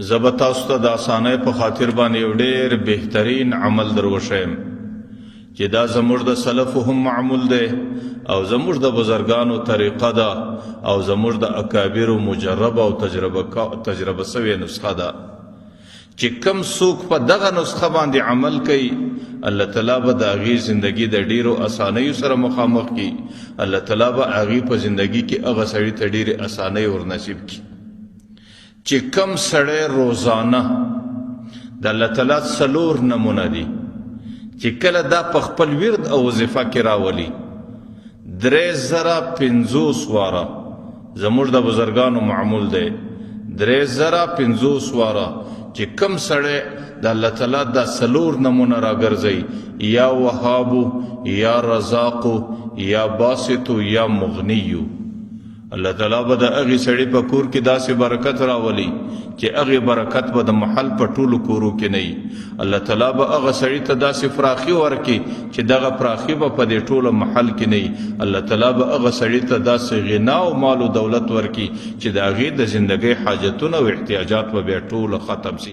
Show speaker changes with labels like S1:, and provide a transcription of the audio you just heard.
S1: زه به تاسو ته د اسانۍ په خاطر باندې یو ډېر بهترین عمل در وښیم چې دا زموږ د سلفو هم معمول دی او زموږ د بزرګانو طریقه ده او زموږ د اکابرو مجربه او تجربه سوې نسخه ده چې کم څوک په دغه نسخه باندې عمل کوي الله تعالی به د هغې زندګي د ډېرو اسانیو سره مخامخ کړي. الله تعالی به هغې په زندګي کې هغه سړي ته ډېرې اسانۍ ورنصیب کړي چې کم سړی روزانه د الله تعالی څلور نمونه دي چې کله دا په خپل ورد او وظیفه کې راولي 3050 واره زموږ د بزرګانو معمول دی 3050 واره چې کم سړی د الله تعالی دا څلور نمونه راګرځي یا وهابو یا رزاقو یا باسطو یا مغنیو الله تعالی به د هغې سړي په کور کې داسې برکت راولي چې هغې برکت به د محل په ټولو کورو کې نه وي. الله تعالی به هغه سړي ته داسې فراخي ورکړي چې دغه فراخي به په دې ټوله محل کې نه وي. الله تعالی به هغه سړي ته داسې غنا او مال او دولت ورکړي چې د هغې د زندګۍ حاجتونه او احتیاجات به بیا ټوله ختم شي.